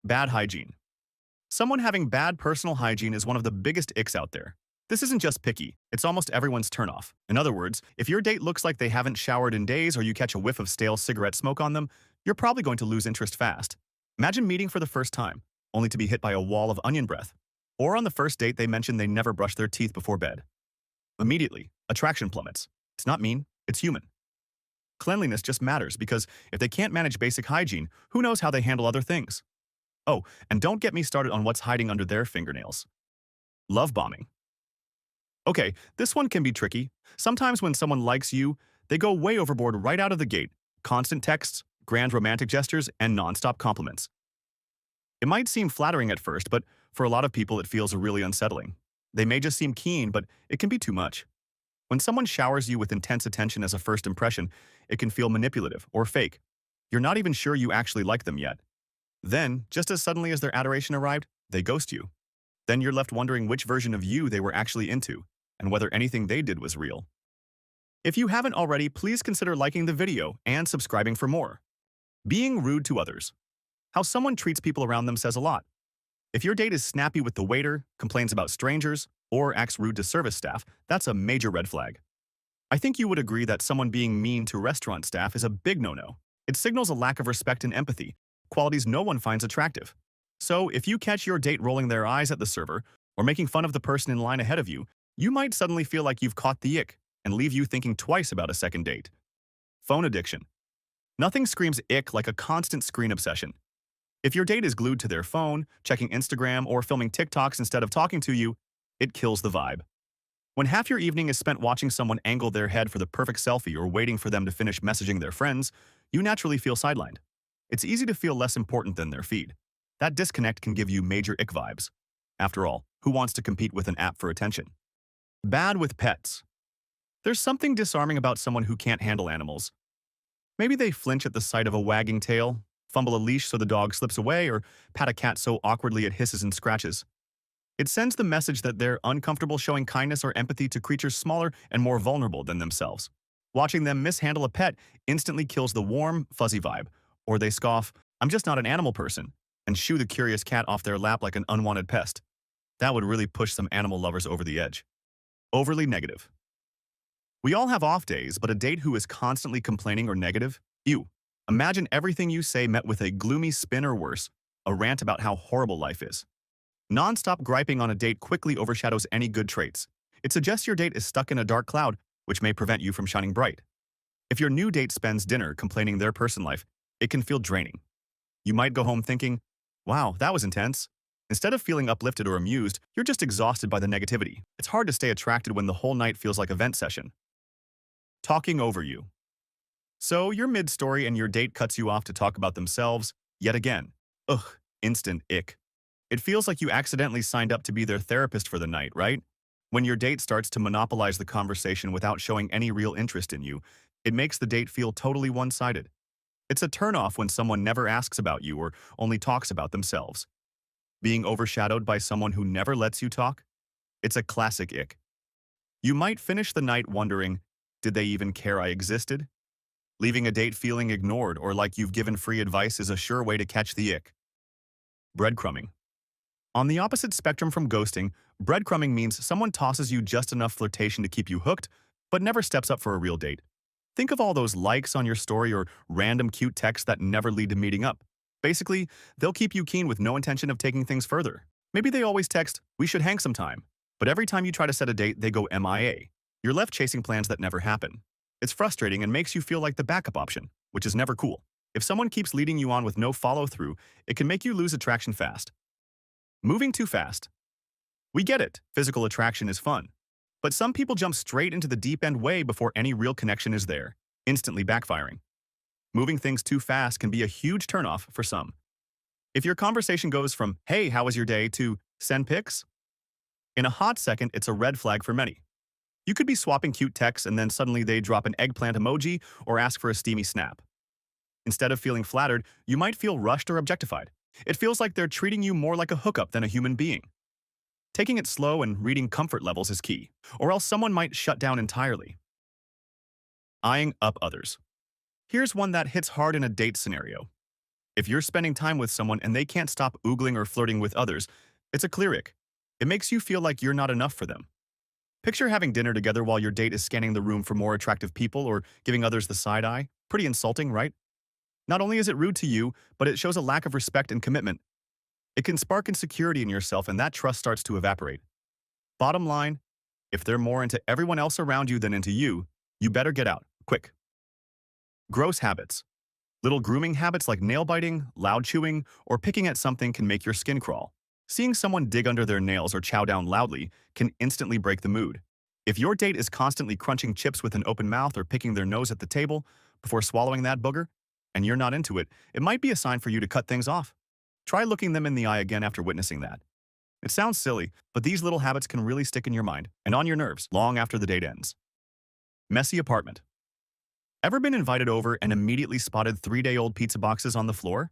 Bad hygiene. Someone having bad personal hygiene is one of the biggest icks out there. This isn't just picky, it's almost everyone's turnoff. In other words, if your date looks like they haven't showered in days or you catch a whiff of stale cigarette smoke on them, you're probably going to lose interest fast. Imagine meeting for the first time, only to be hit by a wall of onion breath. Or on the first date they mention they never brush their teeth before bed. Immediately, attraction plummets. It's not mean, it's human. Cleanliness just matters because if they can't manage basic hygiene, who knows how they handle other things? Oh, and don't get me started on what's hiding under their fingernails. Love bombing. Okay, this one can be tricky. Sometimes when someone likes you, they go way overboard right out of the gate. Constant texts, grand romantic gestures, and nonstop compliments. It might seem flattering at first, but for a lot of people it feels really unsettling. They may just seem keen, but it can be too much. When someone showers you with intense attention as a first impression, it can feel manipulative or fake. You're not even sure you actually like them yet. Then, just as suddenly as their adoration arrived, they ghost you. Then you're left wondering which version of you they were actually into, and whether anything they did was real. If you haven't already, please consider liking the video and subscribing for more. Being rude to others. How someone treats people around them says a lot. If your date is snappy with the waiter, complains about strangers, or acts rude to service staff, that's a major red flag. I think you would agree that someone being mean to restaurant staff is a big no-no. It signals a lack of respect and empathy, qualities no one finds attractive. So if you catch your date rolling their eyes at the server or making fun of the person in line ahead of you, you might suddenly feel like you've caught the ick and leave you thinking twice about a second date. Phone addiction. Nothing screams ick like a constant screen obsession. If your date is glued to their phone, checking Instagram, or filming TikToks instead of talking to you, it kills the vibe. When half your evening is spent watching someone angle their head for the perfect selfie or waiting for them to finish messaging their friends, you naturally feel sidelined. It's easy to feel less important than their feed. That disconnect can give you major ick vibes. After all, who wants to compete with an app for attention? Bad with pets. There's something disarming about someone who can't handle animals. Maybe they flinch at the sight of a wagging tail, fumble a leash so the dog slips away, or pat a cat so awkwardly it hisses and scratches. It sends the message that they're uncomfortable showing kindness or empathy to creatures smaller and more vulnerable than themselves. Watching them mishandle a pet instantly kills the warm, fuzzy vibe, or they scoff, "I'm just not an animal person," and shoo the curious cat off their lap like an unwanted pest. That would really push some animal lovers over the edge. Overly negative. We all have off days, but a date who is constantly complaining or negative? Ew. Imagine everything you say met with a gloomy spin or worse, a rant about how horrible life is. Non-stop griping on a date quickly overshadows any good traits. It suggests your date is stuck in a dark cloud, which may prevent you from shining bright. If your new date spends dinner complaining their personal life, it can feel draining. You might go home thinking, "Wow, that was intense." Instead of feeling uplifted or amused, you're just exhausted by the negativity. It's hard to stay attracted when the whole night feels like a vent session. Talking over you. So you're mid-story and your date cuts you off to talk about themselves, yet again. Ugh, instant ick. It feels like you accidentally signed up to be their therapist for the night, right? When your date starts to monopolize the conversation without showing any real interest in you, it makes the date feel totally one-sided. It's a turnoff when someone never asks about you or only talks about themselves. Being overshadowed by someone who never lets you talk? It's a classic ick. You might finish the night wondering, did they even care I existed? Leaving a date feeling ignored or like you've given free advice is a sure way to catch the ick. Breadcrumbing. On the opposite spectrum from ghosting, breadcrumbing means someone tosses you just enough flirtation to keep you hooked, but never steps up for a real date. Think of all those likes on your story or random cute texts that never lead to meeting up. Basically, they'll keep you keen with no intention of taking things further. Maybe they always text, "We should hang sometime," but every time you try to set a date, they go MIA. You're left chasing plans that never happen. It's frustrating and makes you feel like the backup option, which is never cool. If someone keeps leading you on with no follow-through, it can make you lose attraction fast. Moving too fast. We get it, physical attraction is fun. But some people jump straight into the deep end way before any real connection is there, instantly backfiring. Moving things too fast can be a huge turnoff for some. If your conversation goes from, "Hey, how was your day?" to "Send pics?" in a hot second, it's a red flag for many. You could be swapping cute texts and then suddenly they drop an eggplant emoji or ask for a steamy snap. Instead of feeling flattered, you might feel rushed or objectified. It feels like they're treating you more like a hookup than a human being. Taking it slow and reading comfort levels is key, or else someone might shut down entirely. Eyeing up others. Here's one that hits hard in a date scenario. If you're spending time with someone and they can't stop oogling or flirting with others, it's a clear ick. It makes you feel like you're not enough for them. Picture having dinner together while your date is scanning the room for more attractive people or giving others the side eye. Pretty insulting, right? Not only is it rude to you, but it shows a lack of respect and commitment. It can spark insecurity in yourself and that trust starts to evaporate. Bottom line, if they're more into everyone else around you than into you, you better get out, quick. Gross habits. Little grooming habits like nail biting, loud chewing, or picking at something can make your skin crawl. Seeing someone dig under their nails or chow down loudly can instantly break the mood. If your date is constantly crunching chips with an open mouth or picking their nose at the table before swallowing that booger, and you're not into it, it might be a sign for you to cut things off. Try looking them in the eye again after witnessing that. It sounds silly, but these little habits can really stick in your mind and on your nerves long after the date ends. Messy apartment. Ever been invited over and immediately spotted 3-day-old pizza boxes on the floor?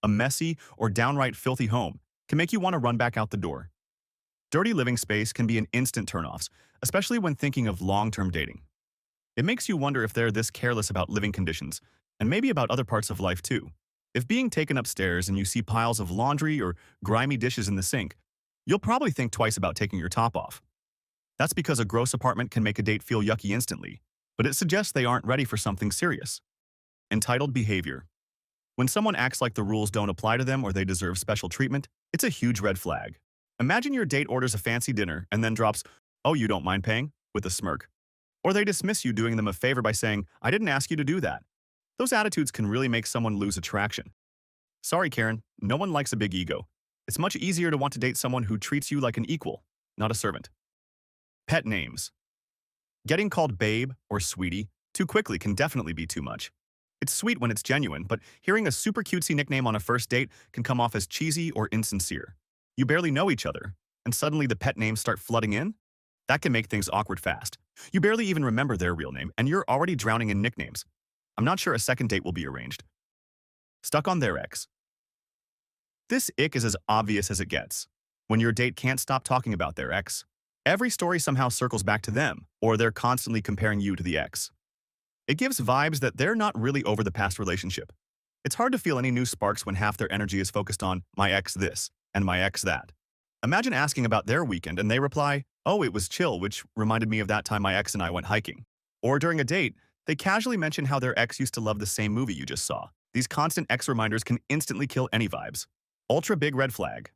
A messy or downright filthy home can make you want to run back out the door. Dirty living space can be an instant turnoff, especially when thinking of long-term dating. It makes you wonder if they're this careless about living conditions, and maybe about other parts of life too. If being taken upstairs and you see piles of laundry or grimy dishes in the sink, you'll probably think twice about taking your top off. That's because a gross apartment can make a date feel yucky instantly, but it suggests they aren't ready for something serious. Entitled behavior. When someone acts like the rules don't apply to them or they deserve special treatment, it's a huge red flag. Imagine your date orders a fancy dinner and then drops, "Oh, you don't mind paying?" with a smirk. Or they dismiss you doing them a favor by saying, "I didn't ask you to do that." Those attitudes can really make someone lose attraction. Sorry, Karen, no one likes a big ego. It's much easier to want to date someone who treats you like an equal, not a servant. Pet names. Getting called babe or sweetie too quickly can definitely be too much. It's sweet when it's genuine, but hearing a super cutesy nickname on a first date can come off as cheesy or insincere. You barely know each other, and suddenly the pet names start flooding in? That can make things awkward fast. You barely even remember their real name, and you're already drowning in nicknames. I'm not sure a second date will be arranged. Stuck on their ex. This ick is as obvious as it gets. When your date can't stop talking about their ex, every story somehow circles back to them, or they're constantly comparing you to the ex. It gives vibes that they're not really over the past relationship. It's hard to feel any new sparks when half their energy is focused on my ex this and my ex that. Imagine asking about their weekend and they reply, "Oh, it was chill, which reminded me of that time my ex and I went hiking." Or during a date, they casually mention how their ex used to love the same movie you just saw. These constant ex reminders can instantly kill any vibes. Ultra big red flag.